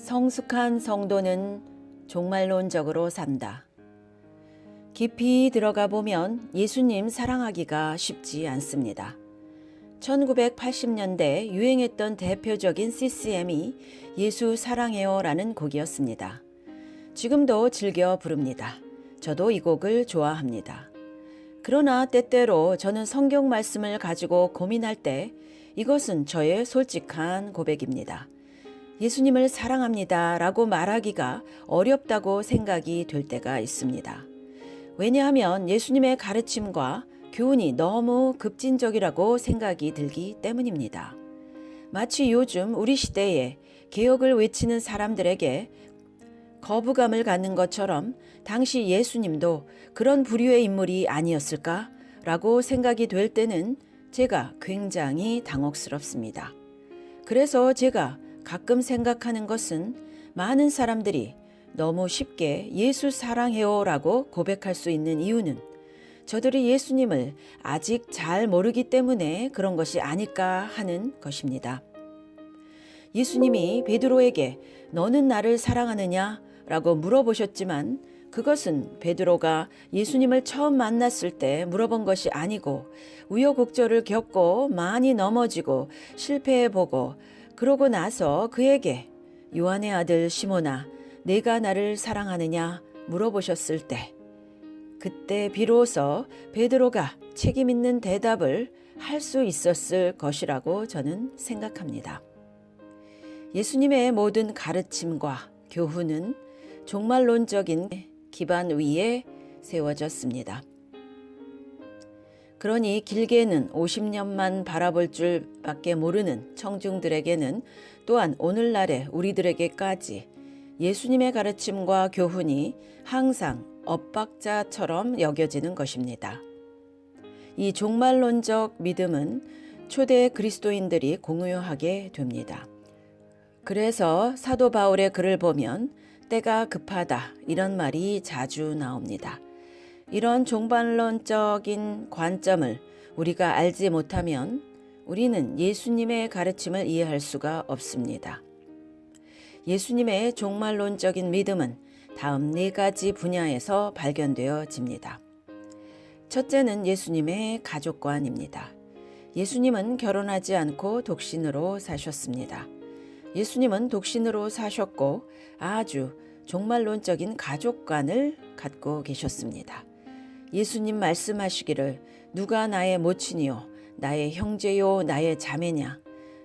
성숙한 성도는 종말론적으로 산다. 깊이 들어가 보면 예수님 사랑하기가 쉽지 않습니다. 1980년대 유행했던 대표적인 CCM이 예수 사랑해요 라는 곡이었습니다. 지금도 즐겨 부릅니다. 저도 이 곡을 좋아합니다. 그러나 때때로 저는 성경 말씀을 가지고 고민할 때 이것은 저의 솔직한 고백입니다. 예수님을 사랑합니다 라고 말하기가 어렵다고 생각이 될 때가 있습니다. 왜냐하면 예수님의 가르침과 교훈이 너무 급진적이라고 생각이 들기 때문입니다. 마치 요즘 우리 시대에 개혁을 외치는 사람들에게 거부감을 갖는 것처럼 당시 예수님도 그런 부류의 인물이 아니었을까? 라고 생각이 될 때는 제가 굉장히 당혹스럽습니다. 그래서 제가 가끔 생각하는 것은 많은 사람들이 너무 쉽게 예수 사랑해요 라고 고백할 수 있는 이유는 저들이 예수님을 아직 잘 모르기 때문에 그런 것이 아닐까 하는 것입니다. 예수님이 베드로에게 너는 나를 사랑하느냐? 라고 물어보셨지만 그것은 베드로가 예수님을 처음 만났을 때 물어본 것이 아니고 우여곡절을 겪고 많이 넘어지고 실패해보고 그러고 나서 그에게 요한의 아들 시몬아 내가 나를 사랑하느냐 물어보셨을 때 그때 비로소 베드로가 책임 있는 대답을 할 수 있었을 것이라고 저는 생각합니다. 예수님의 모든 가르침과 교훈은 종말론적인 기반 위에 세워졌습니다. 그러니 길게는 50년만 바라볼 줄밖에 모르는 청중들에게는 또한 오늘날의 우리들에게까지 예수님의 가르침과 교훈이 항상 엇박자처럼 여겨지는 것입니다. 이 종말론적 믿음은 초대 그리스도인들이 공유하게 됩니다. 그래서 사도 바울의 글을 보면 때가 급하다 이런 말이 자주 나옵니다. 이런 종말론적인 관점을 우리가 알지 못하면 우리는 예수님의 가르침을 이해할 수가 없습니다. 예수님의 종말론적인 믿음은 다음 4가지 분야에서 발견되어집니다. 첫째는 예수님의 가족관입니다. 예수님은 결혼하지 않고 독신으로 사셨습니다. 예수님은 독신으로 사셨고 아주 종말론적인 가족관을 갖고 계셨습니다. 예수님 말씀하시기를 누가 나의 모친이요 나의 형제요 나의 자매냐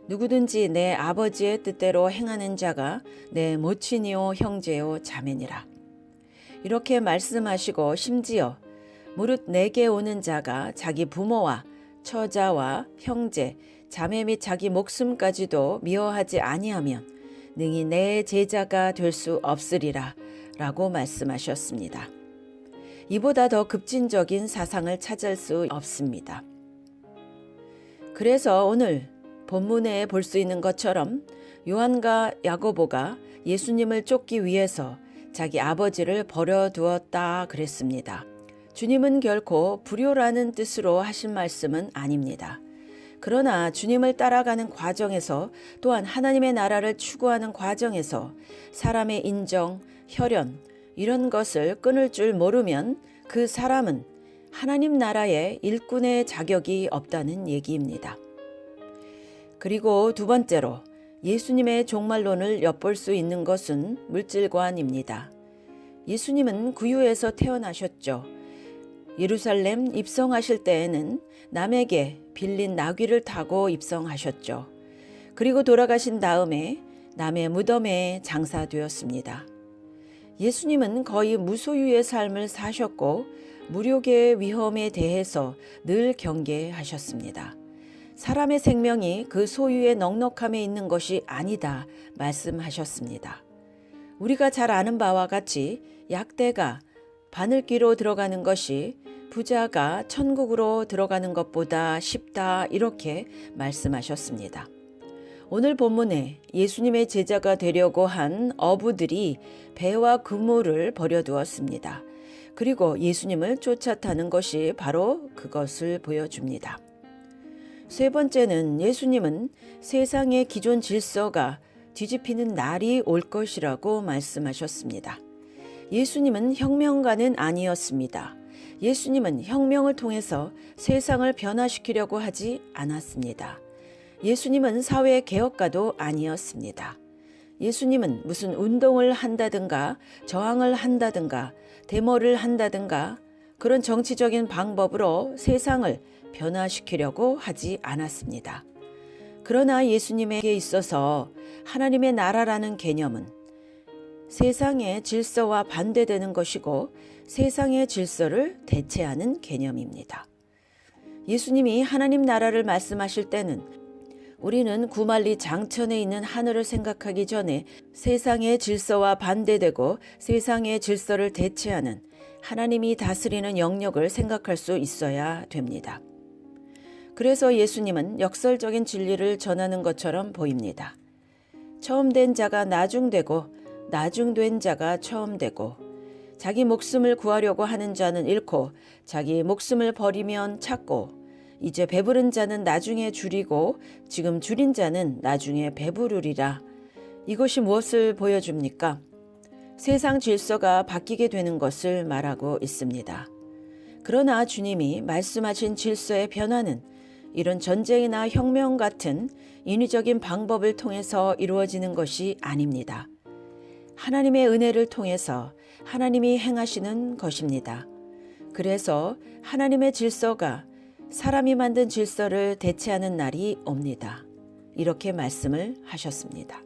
누구든지 내 아버지의 뜻대로 행하는 자가 내 모친이요 형제요 자매니라. 이렇게 말씀하시고 심지어 무릇 내게 오는 자가 자기 부모와 처자와 형제 자매 및 자기 목숨까지도 미워하지 아니하면 능히 내 제자가 될 수 없으리라 라고 말씀하셨습니다. 이보다 더 급진적인 사상을 찾을 수 없습니다. 그래서 오늘 본문에 볼 수 있는 것처럼 요한과 야고보가 예수님을 쫓기 위해서 자기 아버지를 버려두었다 그랬습니다. 주님은 결코 불효라는 뜻으로 하신 말씀은 아닙니다. 그러나 주님을 따라가는 과정에서 또한 하나님의 나라를 추구하는 과정에서 사람의 인정, 혈연 이런 것을 끊을 줄 모르면 그 사람은 하나님 나라의 일꾼의 자격이 없다는 얘기입니다. 그리고 두 번째로 예수님의 종말론을 엿볼 수 있는 것은 물질관입니다. 예수님은 구유에서 태어나셨죠. 예루살렘 입성하실 때에는 남에게 빌린 나귀를 타고 입성하셨죠. 그리고 돌아가신 다음에 남의 무덤에 장사되었습니다. 예수님은 거의 무소유의 삶을 사셨고 무료계의 위험에 대해서 늘 경계하셨습니다. 사람의 생명이 그 소유의 넉넉함에 있는 것이 아니다 말씀하셨습니다. 우리가 잘 아는 바와 같이 약대가 바늘귀로 들어가는 것이 부자가 천국으로 들어가는 것보다 쉽다 이렇게 말씀하셨습니다. 오늘 본문에 예수님의 제자가 되려고 한 어부들이 배와 그물을 버려두었습니다. 그리고 예수님을 쫓아타는 것이 바로 그것을 보여줍니다. 세 번째는 예수님은 세상의 기존 질서가 뒤집히는 날이 올 것이라고 말씀하셨습니다. 예수님은 혁명가는 아니었습니다. 예수님은 혁명을 통해서 세상을 변화시키려고 하지 않았습니다. 예수님은 사회 개혁가도 아니었습니다. 예수님은 무슨 운동을 한다든가 저항을 한다든가 데모를 한다든가 그런 정치적인 방법으로 세상을 변화시키려고 하지 않았습니다. 그러나 예수님에게 있어서 하나님의 나라라는 개념은 세상의 질서와 반대되는 것이고 세상의 질서를 대체하는 개념입니다. 예수님이 하나님 나라를 말씀하실 때는 우리는 구말리 장천에 있는 하늘을 생각하기 전에 세상의 질서와 반대되고 세상의 질서를 대체하는 하나님이 다스리는 영역을 생각할 수 있어야 됩니다. 그래서 예수님은 역설적인 진리를 전하는 것처럼 보입니다. 처음 된 자가 나중되고 나중된 자가 처음 되고 자기 목숨을 구하려고 하는 자는 잃고 자기 목숨을 버리면 찾고 이제 배부른 자는 나중에 줄이고 지금 줄인 자는 나중에 배부르리라. 이것이 무엇을 보여줍니까? 세상 질서가 바뀌게 되는 것을 말하고 있습니다. 그러나 주님이 말씀하신 질서의 변화는 이런 전쟁이나 혁명 같은 인위적인 방법을 통해서 이루어지는 것이 아닙니다. 하나님의 은혜를 통해서 하나님이 행하시는 것입니다. 그래서 하나님의 질서가 사람이 만든 질서를 대체하는 날이 옵니다. 이렇게 말씀을 하셨습니다.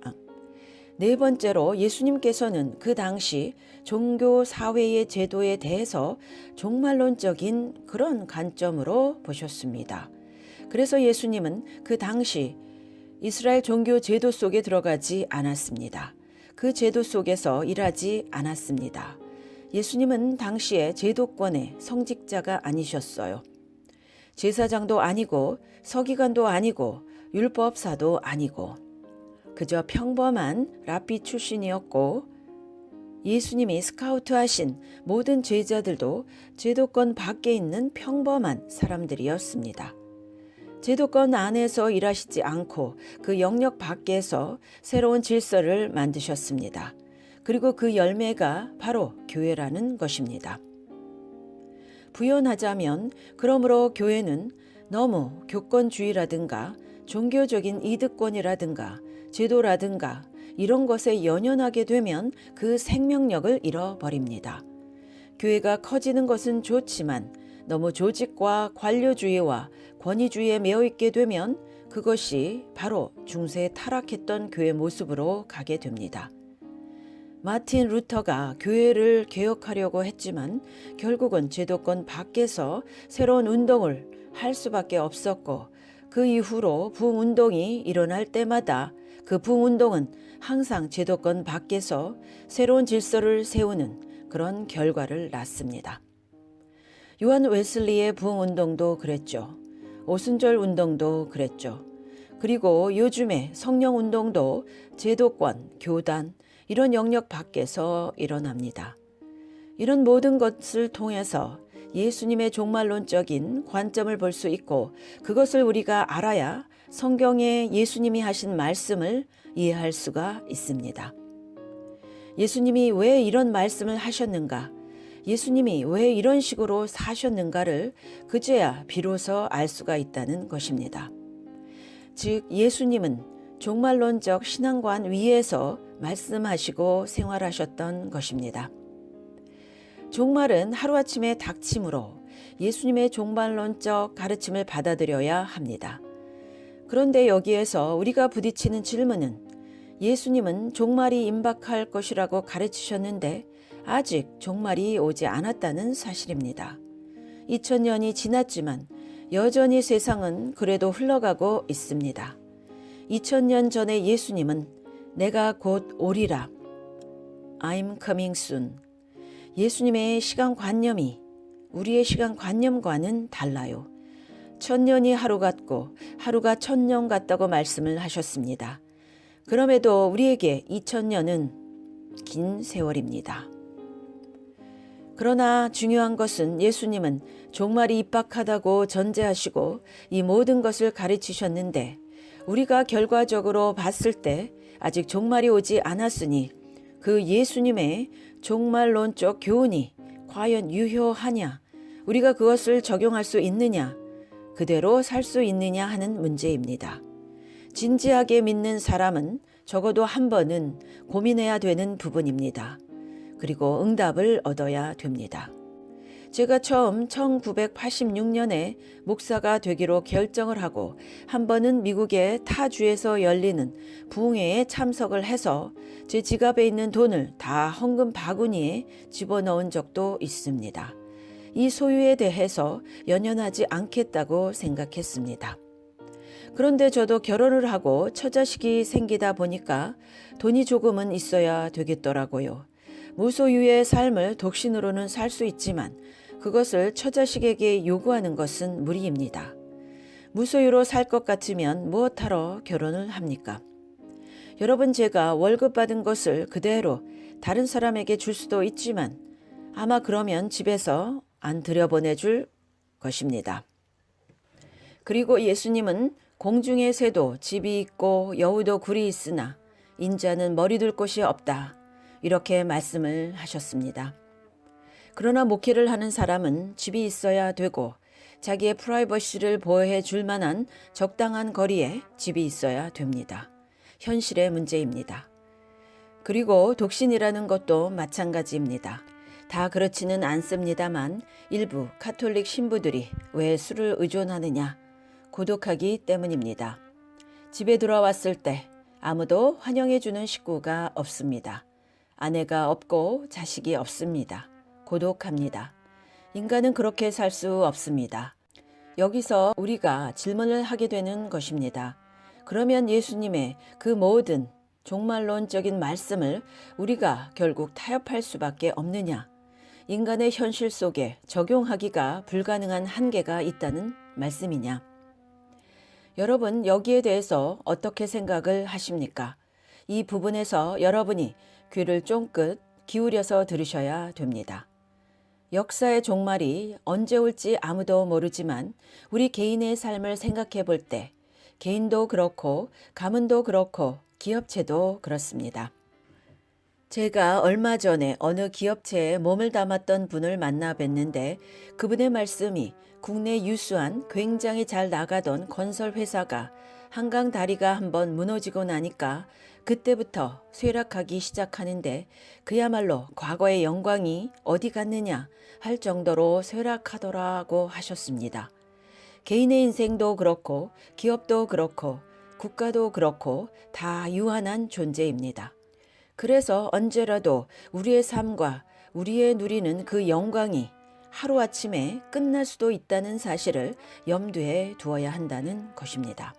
네 번째로 예수님께서는 그 당시 종교 사회의 제도에 대해서 종말론적인 그런 관점으로 보셨습니다. 그래서 예수님은 그 당시 이스라엘 종교 제도 속에 들어가지 않았습니다. 그 제도 속에서 일하지 않았습니다. 예수님은 당시에 제도권의 성직자가 아니셨어요. 제사장도 아니고 서기관도 아니고 율법사도 아니고 그저 평범한 랍비 출신이었고 예수님이 스카우트하신 모든 제자들도 제도권 밖에 있는 평범한 사람들이었습니다. 제도권 안에서 일하시지 않고 그 영역 밖에서 새로운 질서를 만드셨습니다. 그리고 그 열매가 바로 교회라는 것입니다. 부연하자면 그러므로 교회는 너무 교권주의라든가 종교적인 이득권이라든가 제도라든가 이런 것에 연연하게 되면 그 생명력을 잃어버립니다. 교회가 커지는 것은 좋지만 너무 조직과 관료주의와 권위주의에 매여 있게 되면 그것이 바로 중세에 타락했던 교회 모습으로 가게 됩니다. 마틴 루터가 교회를 개혁하려고 했지만 결국은 제도권 밖에서 새로운 운동을 할 수밖에 없었고 그 이후로 부흥운동이 일어날 때마다 그 부흥운동은 항상 제도권 밖에서 새로운 질서를 세우는 그런 결과를 낳습니다. 요한 웨슬리의 부흥운동도 그랬죠. 오순절 운동도 그랬죠. 그리고 요즘의 성령운동도 제도권, 교단 이런 영역 밖에서 일어납니다. 이런 모든 것을 통해서 예수님의 종말론적인 관점을 볼 수 있고 그것을 우리가 알아야 성경에 예수님이 하신 말씀을 이해할 수가 있습니다. 예수님이 왜 이런 말씀을 하셨는가? 예수님이 왜 이런 식으로 사셨는가를 그제야 비로소 알 수가 있다는 것입니다. 즉 예수님은 종말론적 신앙관 위에서 말씀하시고 생활하셨던 것입니다. 종말은 하루아침에 닥침으로 예수님의 종말론적 가르침을 받아들여야 합니다. 그런데 여기에서 우리가 부딪히는 질문은 예수님은 종말이 임박할 것이라고 가르치셨는데 아직 종말이 오지 않았다는 사실입니다. 2000년이 지났지만 여전히 세상은 그래도 흘러가고 있습니다. 2000년 전에 예수님은 내가 곧 오리라. I'm coming soon. 예수님의 시간관념이 우리의 시간관념과는 달라요. 1000년이 하루 같고 하루가 1000년 같다고 말씀을 하셨습니다. 그럼에도 우리에게 2000년은 긴 세월입니다. 그러나 중요한 것은 예수님은 종말이 임박하다고 전제하시고 이 모든 것을 가르치셨는데 우리가 결과적으로 봤을 때 아직 종말이 오지 않았으니 그 예수님의 종말론적 교훈이 과연 유효하냐, 우리가 그것을 적용할 수 있느냐, 그대로 살 수 있느냐 하는 문제입니다. 진지하게 믿는 사람은 적어도 한 번은 고민해야 되는 부분입니다. 그리고 응답을 얻어야 됩니다. 제가 처음 1986년에 목사가 되기로 결정을 하고 한 번은 미국의 타 주에서 열리는 부흥회에 참석을 해서 제 지갑에 있는 돈을 다 헌금 바구니에 집어넣은 적도 있습니다. 이 소유에 대해서 연연하지 않겠다고 생각했습니다. 그런데 저도 결혼을 하고 처자식이 생기다 보니까 돈이 조금은 있어야 되겠더라고요. 무소유의 삶을 독신으로는 살 수 있지만 그것을 처자식에게 요구하는 것은 무리입니다. 무소유로 살 것 같으면 무엇하러 결혼을 합니까? 여러분, 제가 월급 받은 것을 그대로 다른 사람에게 줄 수도 있지만 아마 그러면 집에서 안 들여보내줄 것입니다. 그리고 예수님은 공중의 새도 집이 있고 여우도 굴이 있으나 인자는 머리 둘 곳이 없다, 이렇게 말씀을 하셨습니다. 그러나 목회를 하는 사람은 집이 있어야 되고 자기의 프라이버시를 보호해 줄 만한 적당한 거리에 집이 있어야 됩니다. 현실의 문제입니다. 그리고 독신이라는 것도 마찬가지입니다. 다 그렇지는 않습니다만 일부 카톨릭 신부들이 왜 술을 의존하느냐? 고독하기 때문입니다. 집에 들어왔을 때 아무도 환영해주는 식구가 없습니다. 아내가 없고 자식이 없습니다. 고독합니다. 인간은 그렇게 살 수 없습니다. 여기서 우리가 질문을 하게 되는 것입니다. 그러면 예수님의 그 모든 종말론적인 말씀을 우리가 결국 타협할 수밖에 없느냐? 인간의 현실 속에 적용하기가 불가능한 한계가 있다는 말씀이냐? 여러분, 여기에 대해서 어떻게 생각을 하십니까? 이 부분에서 여러분이 귀를 쫑긋 기울여서 들으셔야 됩니다. 역사의 종말이 언제 올지 아무도 모르지만 우리 개인의 삶을 생각해 볼 때 개인도 그렇고 가문도 그렇고 기업체도 그렇습니다. 제가 얼마 전에 어느 기업체에 몸을 담았던 분을 만나 뵀는데 그분의 말씀이 국내 유수한 굉장히 잘 나가던 건설 회사가 한강 다리가 한번 무너지고 나니까 그때부터 쇠락하기 시작하는데 그야말로 과거의 영광이 어디 갔느냐 할 정도로 쇠락하더라고 하셨습니다. 개인의 인생도 그렇고 기업도 그렇고 국가도 그렇고 다 유한한 존재입니다. 그래서 언제라도 우리의 삶과 우리의 누리는 그 영광이 하루아침에 끝날 수도 있다는 사실을 염두에 두어야 한다는 것입니다.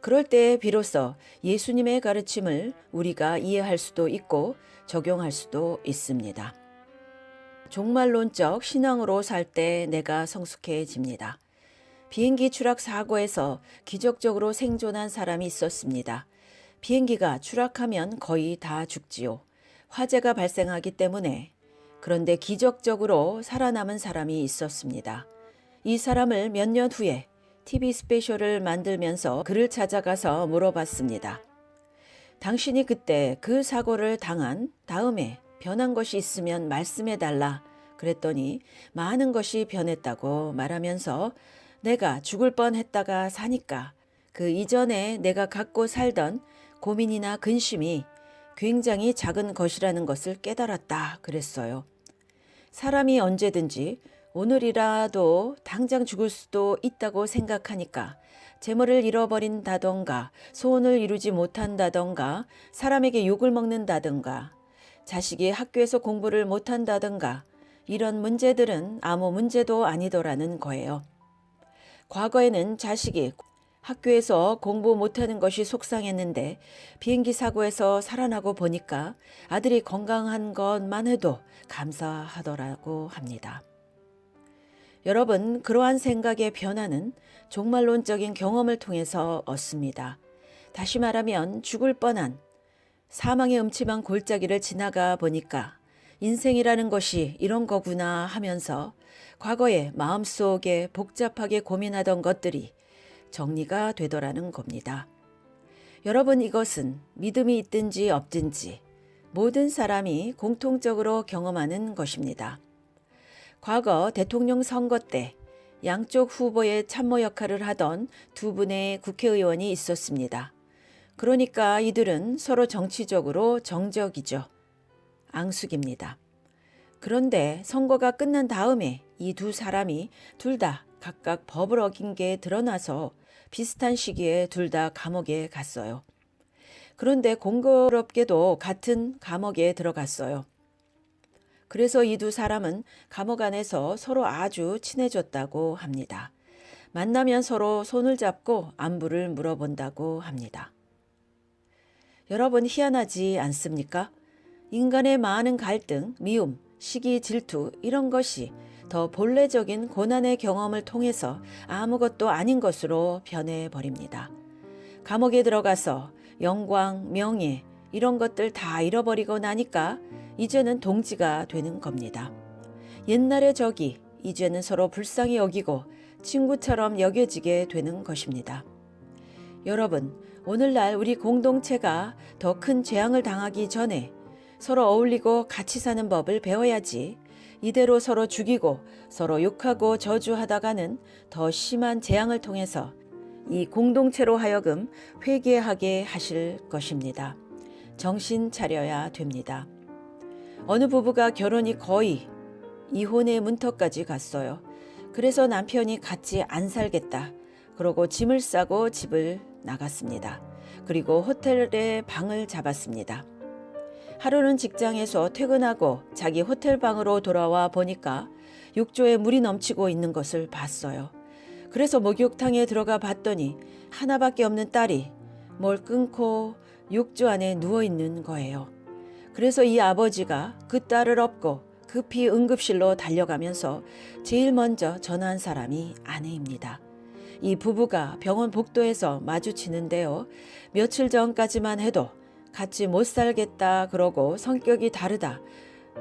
그럴 때 비로소 예수님의 가르침을 우리가 이해할 수도 있고 적용할 수도 있습니다. 종말론적 신앙으로 살 때 내가 성숙해집니다. 비행기 추락 사고에서 기적적으로 생존한 사람이 있었습니다. 비행기가 추락하면 거의 다 죽지요. 화재가 발생하기 때문에. 그런데 기적적으로 살아남은 사람이 있었습니다. 이 사람을 몇 년 후에 TV 스페셜을 만들면서 그를 찾아가서 물어봤습니다. 당신이 그때 그 사고를 당한 다음에 변한 것이 있으면 말씀해달라 그랬더니 많은 것이 변했다고 말하면서 내가 죽을 뻔했다가 사니까 그 이전에 내가 갖고 살던 고민이나 근심이 굉장히 작은 것이라는 것을 깨달았다 그랬어요. 사람이 언제든지 오늘이라도 당장 죽을 수도 있다고 생각하니까 재물을 잃어버린다던가 소원을 이루지 못한다던가 사람에게 욕을 먹는다던가 자식이 학교에서 공부를 못한다던가 이런 문제들은 아무 문제도 아니더라는 거예요. 과거에는 자식이 학교에서 공부 못하는 것이 속상했는데 비행기 사고에서 살아나고 보니까 아들이 건강한 것만 해도 감사하더라고 합니다. 여러분, 그러한 생각의 변화는 종말론적인 경험을 통해서 얻습니다. 다시 말하면 죽을 뻔한 사망의 음침한 골짜기를 지나가 보니까 인생이라는 것이 이런 거구나 하면서 과거에 마음속에 복잡하게 고민하던 것들이 정리가 되더라는 겁니다. 여러분, 이것은 믿음이 있든지 없든지 모든 사람이 공통적으로 경험하는 것입니다. 과거 대통령 선거 때 양쪽 후보의 참모 역할을 하던 두 분의 국회의원이 있었습니다. 그러니까 이들은 서로 정치적으로 정적이죠. 앙숙입니다. 그런데 선거가 끝난 다음에 이 두 사람이 둘 다 각각 법을 어긴 게 드러나서 비슷한 시기에 둘 다 감옥에 갔어요. 그런데 공교롭게도 같은 감옥에 들어갔어요. 그래서 이 두 사람은 감옥 안에서 서로 아주 친해졌다고 합니다. 만나면 서로 손을 잡고 안부를 물어본다고 합니다. 여러분, 희한하지 않습니까? 인간의 많은 갈등, 미움, 시기, 질투 이런 것이 더 본래적인 고난의 경험을 통해서 아무것도 아닌 것으로 변해버립니다. 감옥에 들어가서 영광, 명예 이런 것들 다 잃어버리고 나니까 이제는 동지가 되는 겁니다. 옛날의 적이 이제는 서로 불쌍히 여기고 친구처럼 여겨지게 되는 것입니다. 여러분, 오늘날 우리 공동체가 더 큰 재앙을 당하기 전에 서로 어울리고 같이 사는 법을 배워야지 이대로 서로 죽이고 서로 욕하고 저주하다가는 더 심한 재앙을 통해서 이 공동체로 하여금 회개하게 하실 것입니다. 정신 차려야 됩니다. 어느 부부가 결혼이 거의 이혼의 문턱까지 갔어요. 그래서 남편이 같이 안 살겠다. 그러고 짐을 싸고 집을 나갔습니다. 그리고 호텔에 방을 잡았습니다. 하루는 직장에서 퇴근하고 자기 호텔 방으로 돌아와 보니까 욕조에 물이 넘치고 있는 것을 봤어요. 그래서 목욕탕에 들어가 봤더니 하나밖에 없는 딸이 뭘 끊고 욕조 안에 누워 있는 거예요. 그래서 이 아버지가 그 딸을 업고 급히 응급실로 달려가면서 제일 먼저 전화한 사람이 아내입니다. 이 부부가 병원 복도에서 마주치는데요. 며칠 전까지만 해도 같이 못 살겠다 그러고 성격이 다르다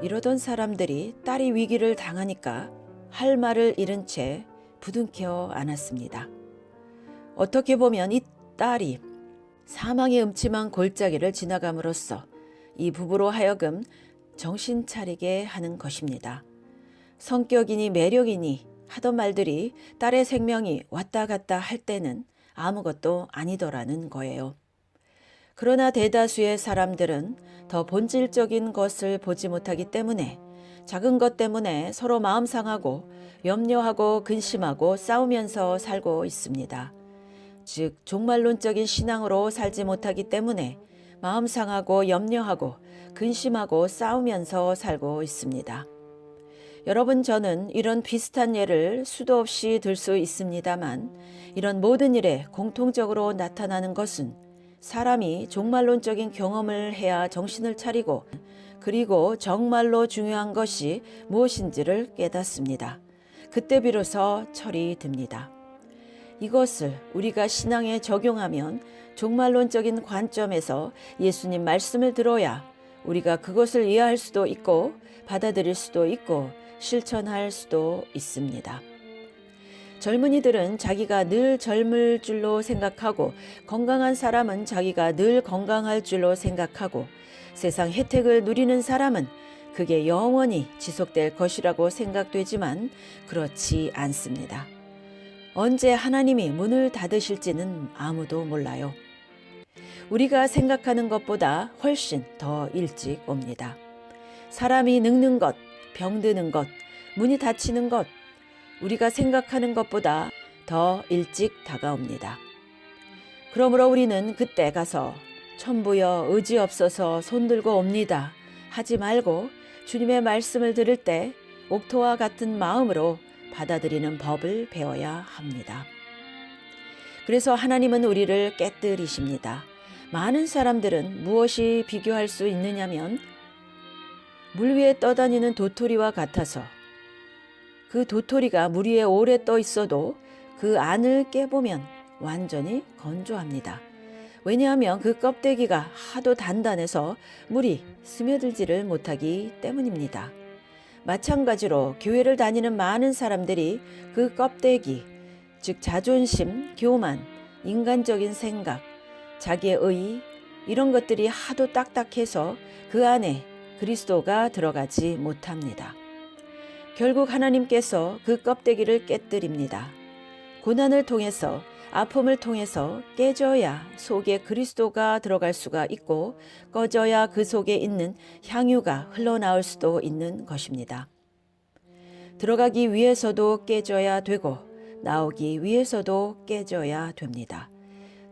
이러던 사람들이 딸이 위기를 당하니까 할 말을 잃은 채 부둥켜 안았습니다. 어떻게 보면 이 딸이 사망의 음침한 골짜기를 지나감으로써 이 부부로 하여금 정신 차리게 하는 것입니다. 성격이니 매력이니 하던 말들이 딸의 생명이 왔다 갔다 할 때는 아무것도 아니더라는 거예요. 그러나 대다수의 사람들은 더 본질적인 것을 보지 못하기 때문에 작은 것 때문에 서로 마음 상하고 염려하고 근심하고 싸우면서 살고 있습니다. 즉 종말론적인 신앙으로 살지 못하기 때문에 마음 상하고 염려하고 근심하고 싸우면서 살고 있습니다. 여러분, 저는 이런 비슷한 예를 수도 없이 들 수 있습니다만 이런 모든 일에 공통적으로 나타나는 것은 사람이 종말론적인 경험을 해야 정신을 차리고 그리고 정말로 중요한 것이 무엇인지를 깨닫습니다. 그때 비로소 철이 듭니다. 이것을 우리가 신앙에 적용하면 종말론적인 관점에서 예수님 말씀을 들어야 우리가 그것을 이해할 수도 있고 받아들일 수도 있고 실천할 수도 있습니다. 젊은이들은 자기가 늘 젊을 줄로 생각하고 건강한 사람은 자기가 늘 건강할 줄로 생각하고 세상 혜택을 누리는 사람은 그게 영원히 지속될 것이라고 생각되지만 그렇지 않습니다. 언제 하나님이 문을 닫으실지는 아무도 몰라요. 우리가 생각하는 것보다 훨씬 더 일찍 옵니다. 사람이 늙는 것, 병드는 것, 문이 닫히는 것, 우리가 생각하는 것보다 더 일찍 다가옵니다. 그러므로 우리는 그때 가서 천부여 의지 없어서 손들고 옵니다 하지 말고 주님의 말씀을 들을 때 옥토와 같은 마음으로 받아들이는 법을 배워야 합니다. 그래서 하나님은 우리를 깨뜨리십니다. 많은 사람들은 무엇이 비교할 수 있느냐면 물 위에 떠다니는 도토리와 같아서 그 도토리가 물 위에 오래 떠 있어도 그 안을 깨보면 완전히 건조합니다. 왜냐하면 그 껍데기가 하도 단단해서 물이 스며들지를 못하기 때문입니다. 마찬가지로 교회를 다니는 많은 사람들이 그 껍데기, 즉 자존심, 교만, 인간적인 생각, 자기의 의, 이런 것들이 하도 딱딱해서 그 안에 그리스도가 들어가지 못합니다. 결국 하나님께서 그 껍데기를 깨뜨립니다. 고난을 통해서, 아픔을 통해서 깨져야 속에 그리스도가 들어갈 수가 있고 꺼져야 그 속에 있는 향유가 흘러나올 수도 있는 것입니다. 들어가기 위해서도 깨져야 되고 나오기 위해서도 깨져야 됩니다.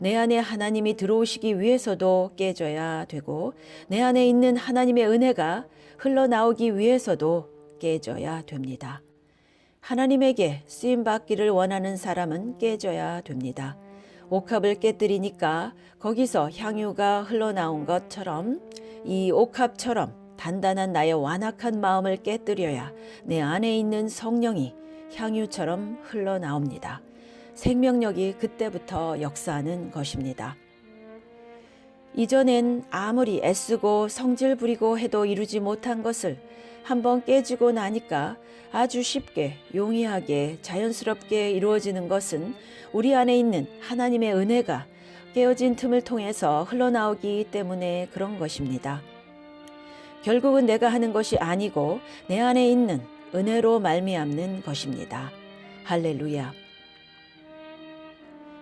내 안에 하나님이 들어오시기 위해서도 깨져야 되고 내 안에 있는 하나님의 은혜가 흘러나오기 위해서도 깨져야 됩니다. 하나님에게 쓰임받기를 원하는 사람은 깨져야 됩니다. 옥합을 깨뜨리니까 거기서 향유가 흘러나온 것처럼 이 옥합처럼 단단한 나의 완악한 마음을 깨뜨려야 내 안에 있는 성령이 향유처럼 흘러나옵니다. 생명력이 그때부터 역사하는 것입니다. 이전엔 아무리 애쓰고 성질 부리고 해도 이루지 못한 것을 한번 깨지고 나니까 아주 쉽게 용이하게 자연스럽게 이루어지는 것은 우리 안에 있는 하나님의 은혜가 깨어진 틈을 통해서 흘러나오기 때문에 그런 것입니다. 결국은 내가 하는 것이 아니고 내 안에 있는 은혜로 말미암는 것입니다. 할렐루야.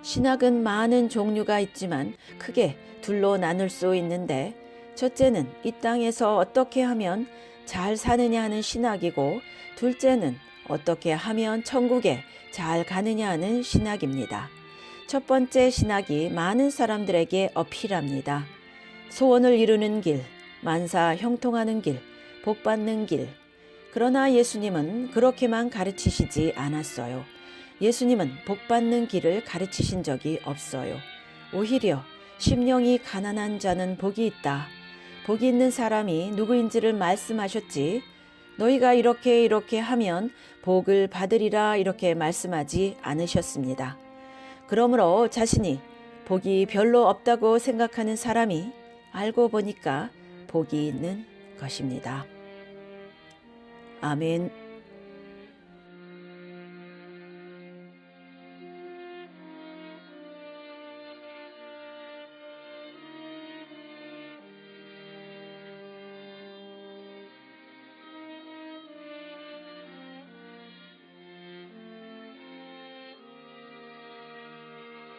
신학은 많은 종류가 있지만 크게 둘로 나눌 수 있는데 첫째는 이 땅에서 어떻게 하면 잘 사느냐 하는 신학이고 둘째는 어떻게 하면 천국에 잘 가느냐 하는 신학입니다. 첫 번째 신학이 많은 사람들에게 어필합니다. 소원을 이루는 길, 만사 형통하는 길, 복받는 길. 그러나 예수님은 그렇게만 가르치시지 않았어요. 예수님은 복받는 길을 가르치신 적이 없어요. 오히려 심령이 가난한 자는 복이 있다. 복이 있는 사람이 누구인지를 말씀하셨지 너희가 이렇게 하면 복을 받으리라 이렇게 말씀하지 않으셨습니다. 그러므로 자신이 복이 별로 없다고 생각하는 사람이 알고 보니까 복이 있는 것입니다. 아멘.